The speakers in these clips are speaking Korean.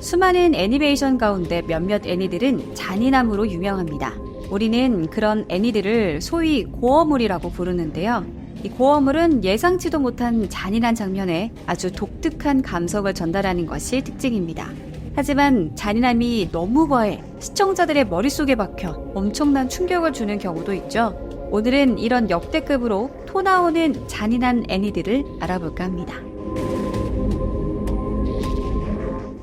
수많은 애니메이션 가운데 몇몇 애니들은 잔인함으로 유명합니다. 우리는 그런 애니들을 소위 고어물이라고 부르는데요. 이 고어물은 예상치도 못한 잔인한 장면에 아주 독특한 감성을 전달하는 것이 특징입니다. 하지만 잔인함이 너무 과해 시청자들의 머릿속에 박혀 엄청난 충격을 주는 경우도 있죠. 오늘은 이런 역대급으로 토 나오는 잔인한 애니들을 알아볼까 합니다.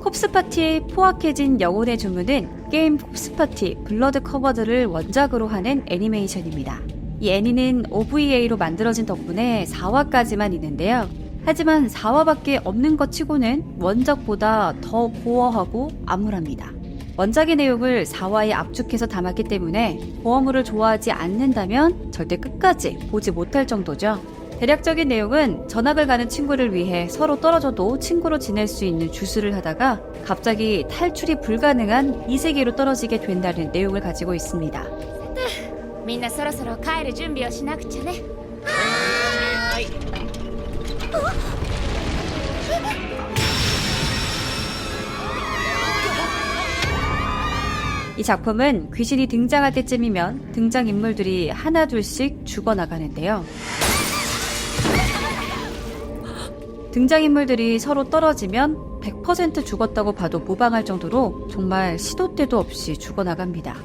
콥스파티에 포악해진 영혼의 주문은 게임 콥스파티 블러드 커버드를 원작으로 하는 애니메이션입니다. 이 애니는 OVA로 만들어진 덕분에 4화까지만 있는데요. 하지만 4화밖에 없는 것 치고는 원작보다 더 고어하고 암울합니다. 원작의 내용을 4화에 압축해서 담았기 때문에 고어물을 좋아하지 않는다면 절대 끝까지 보지 못할 정도죠. 대략적인 내용은 전학을 가는 친구를 위해 서로 떨어져도 친구로 지낼 수 있는 주술을 하다가 갑자기 탈출이 불가능한 이 세계로 떨어지게 된다는 내용을 가지고 있습니다. みんなそろそろ帰る準備をしなくちゃね。はーい。 이 작품은 귀신이 등장할 때쯤이면 등장인물들이 하나둘씩 죽어나가는데요. 등장인물들이 서로 떨어지면 100% 죽었다고 봐도 무방할 정도로 정말 시도 때도 없이 죽어나갑니다.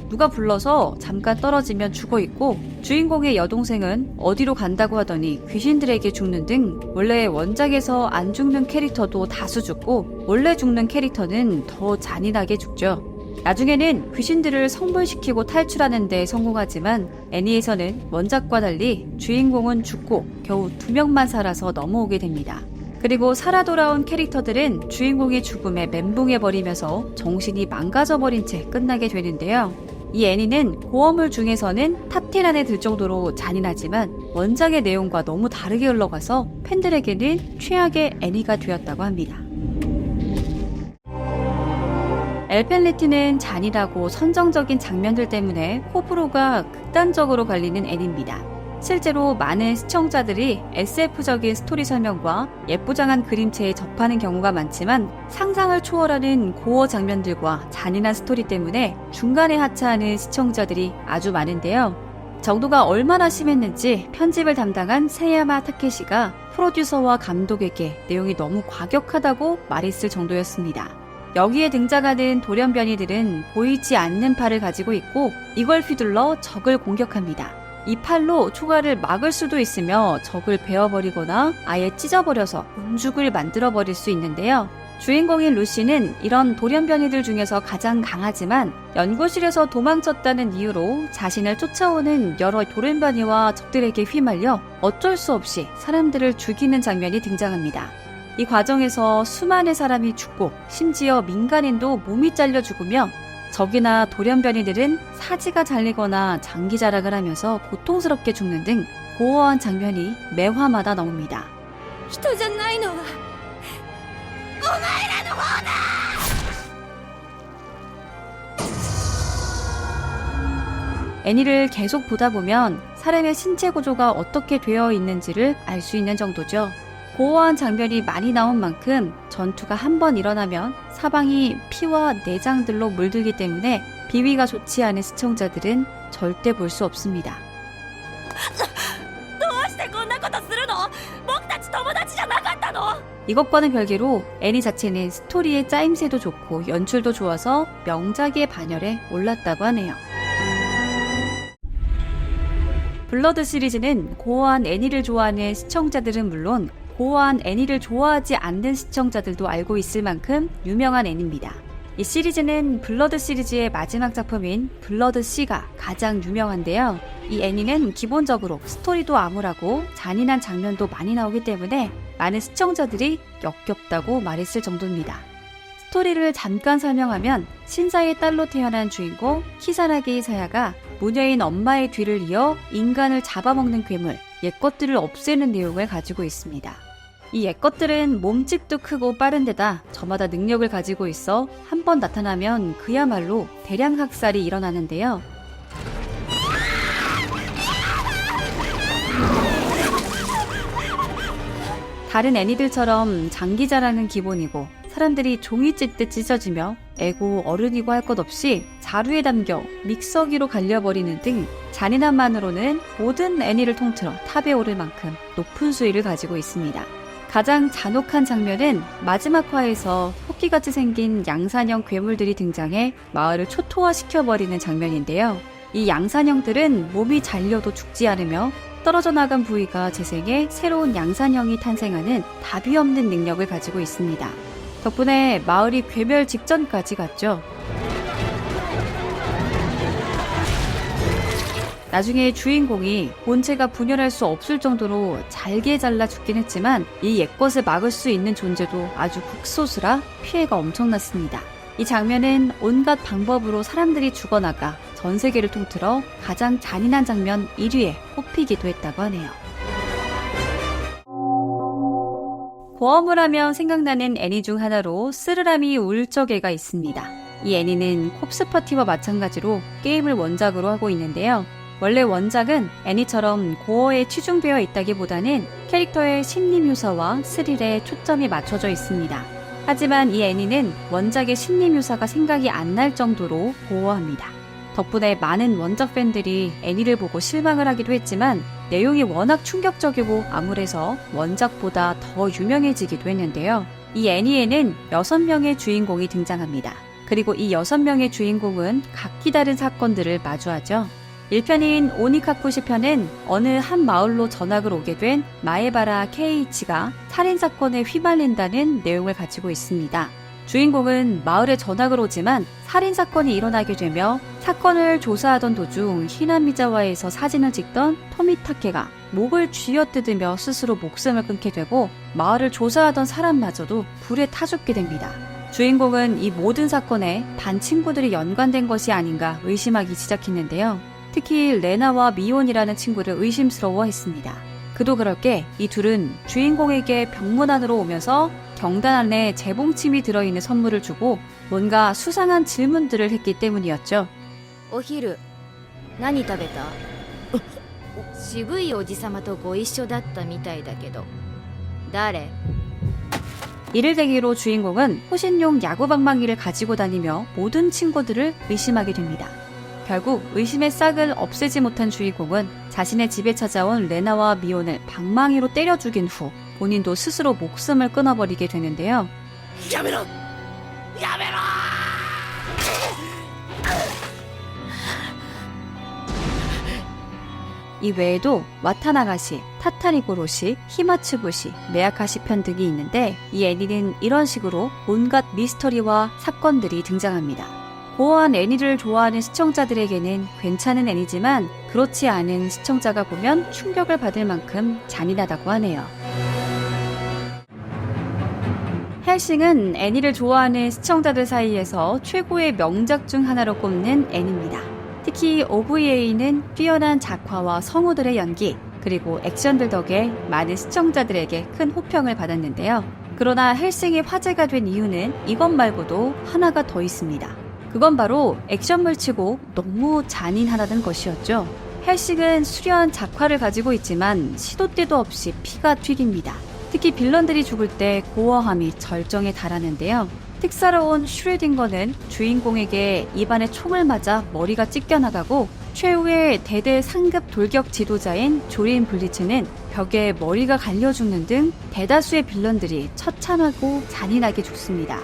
누가 불러서 잠깐 떨어지면 죽어있고 주인공의 여동생은 어디로 간다고 하더니 귀신들에게 죽는 등 원래 원작에서 안 죽는 캐릭터도 다수 죽고 원래 죽는 캐릭터는 더 잔인하게 죽죠. 나중에는 귀신들을 성불시키고 탈출하는 데 성공하지만 애니에서는 원작과 달리 주인공은 죽고 겨우 2명만 살아서 넘어오게 됩니다. 그리고 살아 돌아온 캐릭터들은 주인공의 죽음에 멘붕해버리면서 정신이 망가져버린 채 끝나게 되는데요. 이 애니는 고어물 중에서는 탑10 안에 들 정도로 잔인하지만 원작의 내용과 너무 다르게 흘러가서 팬들에게는 최악의 애니가 되었다고 합니다. 엘펜리티는 잔인하고 선정적인 장면들 때문에 호불호가 극단적으로 갈리는 애니입니다. 실제로 많은 시청자들이 SF적인 스토리 설명과 예쁘장한 그림체에 접하는 경우가 많지만 상상을 초월하는 고어 장면들과 잔인한 스토리 때문에 중간에 하차하는 시청자들이 아주 많은데요. 정도가 얼마나 심했는지 편집을 담당한 세야마 타케시가 프로듀서와 감독에게 내용이 너무 과격하다고 말했을 정도였습니다. 여기에 등장하는 돌연변이들은 보이지 않는 팔을 가지고 있고 이걸 휘둘러 적을 공격합니다. 이 팔로 초가를 막을 수도 있으며 적을 베어버리거나 아예 찢어버려서 곤죽을 만들어버릴 수 있는데요. 주인공인 루시는 이런 돌연변이들 중에서 가장 강하지만 연구실에서 도망쳤다는 이유로 자신을 쫓아오는 여러 돌연변이와 적들에게 휘말려 어쩔 수 없이 사람들을 죽이는 장면이 등장합니다. 이 과정에서 수많은 사람이 죽고 심지어 민간인도 몸이 잘려 죽으며 적이나 돌연변이들은 사지가 잘리거나 장기 자락을 하면서 고통스럽게 죽는 등 고어한 장면이 매화마다 나옵니다. 人じゃないのはお前らの方だ! 애니를 계속 보다 보면 사람의 신체 구조가 어떻게 되어 있는지를 알 수 있는 정도죠. 고어한 장면이 많이 나온 만큼 전투가 한 번 일어나면 사방이 피와 내장들로 물들기 때문에 비위가 좋지 않은 시청자들은 절대 볼 수 없습니다. どうしてこんなことするの?僕たち友達じゃなかったの? 이것과는 별개로 애니 자체는 스토리의 짜임새도 좋고 연출도 좋아서 명작의 반열에 올랐다고 하네요. 블러드 시리즈는 고어한 애니를 좋아하는 시청자들은 물론 고어한 애니를 좋아하지 않는 시청자들도 알고 있을 만큼 유명한 애니입니다. 이 시리즈는 블러드 시리즈의 마지막 작품인 블러드 C가 가장 유명한데요. 이 애니는 기본적으로 스토리도 암울하고 잔인한 장면도 많이 나오기 때문에 많은 시청자들이 역겹다고 말했을 정도입니다. 스토리를 잠깐 설명하면 신사의 딸로 태어난 주인공 키사라기 사야가 무녀인 엄마의 뒤를 이어 인간을 잡아먹는 괴물, 옛것들을 없애는 내용을 가지고 있습니다. 이 옛것들은 몸집도 크고 빠른 데다 저마다 능력을 가지고 있어 한 번 나타나면 그야말로 대량 학살이 일어나는데요. 다른 애니들처럼 장기 자랑은 기본이고 사람들이 종이 찢듯 찢어지며 애고 어른이고 할 것 없이 자루에 담겨 믹서기로 갈려버리는 등 잔인함만으로는 모든 애니를 통틀어 탑에 오를 만큼 높은 수위를 가지고 있습니다. 가장 잔혹한 장면은 마지막 화에서 토끼같이 생긴 양산형 괴물들이 등장해 마을을 초토화시켜버리는 장면인데요. 이 양산형들은 몸이 잘려도 죽지 않으며 떨어져 나간 부위가 재생해 새로운 양산형이 탄생하는 답이 없는 능력을 가지고 있습니다. 덕분에 마을이 괴멸 직전까지 갔죠. 나중에 주인공이 본체가 분열할 수 없을 정도로 잘게 잘라 죽긴 했지만 이 옛것을 막을 수 있는 존재도 아주 극소수라 피해가 엄청났습니다. 이 장면은 온갖 방법으로 사람들이 죽어나가 전 세계를 통틀어 가장 잔인한 장면 1위에 꼽히기도 했다고 하네요. 고어물 하면 생각나는 애니 중 하나로 쓰르라미 울적애가 있습니다. 이 애니는 콥스파티와 마찬가지로 게임을 원작으로 하고 있는데요. 원래 원작은 애니처럼 고어에 치중되어 있다기보다는 캐릭터의 심리 묘사와 스릴에 초점이 맞춰져 있습니다. 하지만 이 애니는 원작의 심리 묘사가 생각이 안 날 정도로 고어합니다. 덕분에 많은 원작 팬들이 애니를 보고 실망을 하기도 했지만 내용이 워낙 충격적이고 암울해서 원작보다 더 유명해지기도 했는데요. 이 애니에는 6명의 주인공이 등장합니다. 그리고 이 6명의 주인공은 각기 다른 사건들을 마주하죠. 1편인 오니카쿠시 편은 어느 한 마을로 전학을 오게 된 마에바라 케이이치가 살인사건에 휘말린다는 내용을 가지고 있습니다. 주인공은 마을에 전학을 오지만 살인사건이 일어나게 되며 사건을 조사하던 도중 히나미자와에서 사진을 찍던 토미타케가 목을 쥐어뜯으며 스스로 목숨을 끊게 되고 마을을 조사하던 사람마저도 불에 타 죽게 됩니다. 주인공은 이 모든 사건에 반 친구들이 연관된 것이 아닌가 의심하기 시작했는데요. 특히 레나와 미온이라는 친구를 의심스러워했습니다. 그도 그럴 게 이 둘은 주인공에게 병문안으로 오면서 경단 안에 재봉침이 들어있는 선물을 주고 뭔가 수상한 질문들을 했기 때문이었죠. お昼何食べた渋いおじさまとご一緒だったみたいだけど誰 이를 계기로 주인공은 호신용 야구방망이를 가지고 다니며 모든 친구들을 의심하게 됩니다. 결국 의심의 싹을 없애지 못한 주인공은 자신의 집에 찾아온 레나와 미온을 방망이로 때려 죽인 후 본인도 스스로 목숨을 끊어버리게 되는데요. やめろやめろ 이 외에도 와타나가시, 타타리고로시, 히마츠부시, 메아카시 편 등이 있는데 이 애니는 이런 식으로 온갖 미스터리와 사건들이 등장합니다. 고어한 애니를 좋아하는 시청자들에게는 괜찮은 애니지만 그렇지 않은 시청자가 보면 충격을 받을 만큼 잔인하다고 하네요. 헬싱은 애니를 좋아하는 시청자들 사이에서 최고의 명작 중 하나로 꼽는 애니입니다. 특히 OVA는 뛰어난 작화와 성우들의 연기, 그리고 액션들 덕에 많은 시청자들에게 큰 호평을 받았는데요. 그러나 헬싱이 화제가 된 이유는 이것 말고도 하나가 더 있습니다. 그건 바로 액션물 치고 너무 잔인하다는 것이었죠. 헬싱은 수려한 작화를 가지고 있지만 시도 때도 없이 피가 튀깁니다. 특히 빌런들이 죽을 때 고어함이 절정에 달하는데요. 특사로운 슈레딩거는 주인공에게 입안에 총을 맞아 머리가 찢겨나가고 최후의 대대 상급 돌격 지도자인 조린 블리츠는 벽에 머리가 갈려 죽는 등 대다수의 빌런들이 처참하고 잔인하게 죽습니다.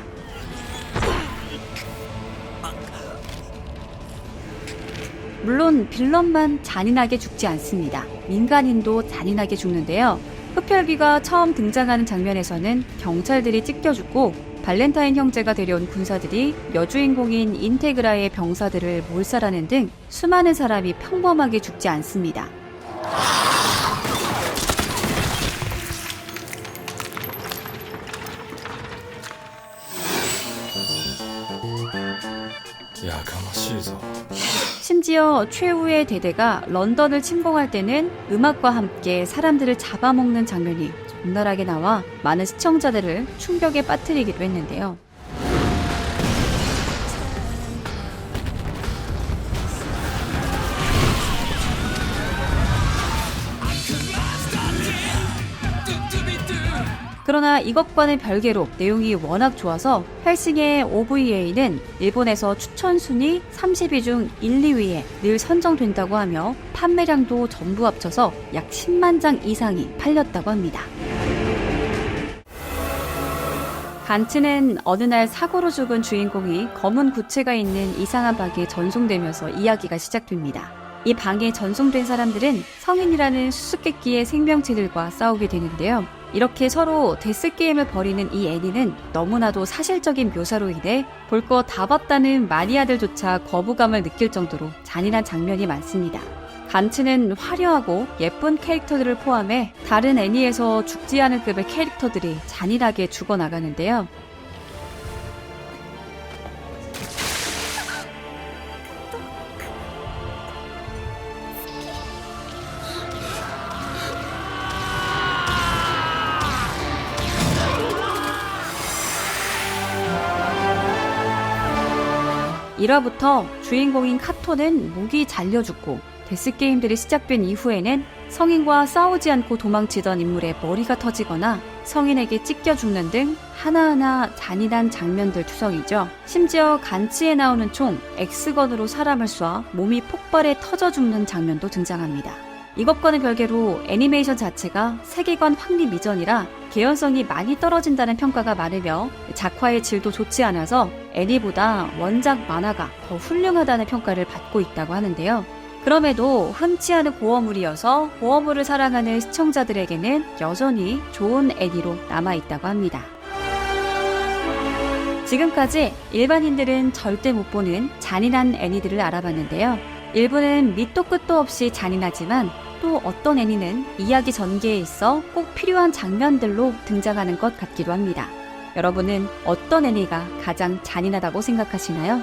물론 빌런만 잔인하게 죽지 않습니다. 민간인도 잔인하게 죽는데요. 흡혈귀가 처음 등장하는 장면에서는 경찰들이 찢겨 죽고 발렌타인 형제가 데려온 군사들이 여주인공인 인테그라의 병사들을 몰살하는 등 수많은 사람이 평범하게 죽지 않습니다. 심지어 최후의 대대가 런던을 침공할 때는 음악과 함께 사람들을 잡아먹는 장면이 적나라하게 나와 많은 시청자들을 충격에 빠뜨리기도 했는데요. 그러나 이것과는 별개로 내용이 워낙 좋아서 헬싱의 OVA는 일본에서 추천 순위 30위 중 1, 2위에 늘 선정된다고 하며 판매량도 전부 합쳐서 약 10만 장 이상이 팔렸다고 합니다. 간츠는 어느 날 사고로 죽은 주인공이 검은 구체가 있는 이상한 방에 전송되면서 이야기가 시작됩니다. 이 방에 전송된 사람들은 성인이라는 수수께끼의 생명체들과 싸우게 되는데요. 이렇게 서로 데스게임을 벌이는 이 애니는 너무나도 사실적인 묘사로 인해 볼 거 다 봤다는 마니아들조차 거부감을 느낄 정도로 잔인한 장면이 많습니다. 간츠는 화려하고 예쁜 캐릭터들을 포함해 다른 애니에서 죽지 않을 급의 캐릭터들이 잔인하게 죽어나가는데요. (1화부터) 주인공인 카토는 목이 잘려 죽고 데스게임들이 시작된 이후에는 성인과 싸우지 않고 도망치던 인물의 머리가 터지거나 성인에게 찢겨 죽는 등 하나하나 잔인한 장면들 투성이죠. 심지어 간츠에 나오는 총 X건으로 사람을 쏴 몸이 폭발해 터져 죽는 장면도 등장합니다. 이것과는 별개로 애니메이션 자체가 세계관 확립 이전이라 개연성이 많이 떨어진다는 평가가 많으며 작화의 질도 좋지 않아서 애니보다 원작 만화가 더 훌륭하다는 평가를 받고 있다고 하는데요. 그럼에도 흠치 않은 고어물이어서 고어물을 사랑하는 시청자들에게는 여전히 좋은 애니로 남아있다고 합니다. 지금까지 일반인들은 절대 못 보는 잔인한 애니들을 알아봤는데요. 일부는 밑도 끝도 없이 잔인하지만 또 어떤 애니는 이야기 전개에 있어 꼭 필요한 장면들로 등장하는 것 같기도 합니다. 여러분은 어떤 애니가 가장 잔인하다고 생각하시나요?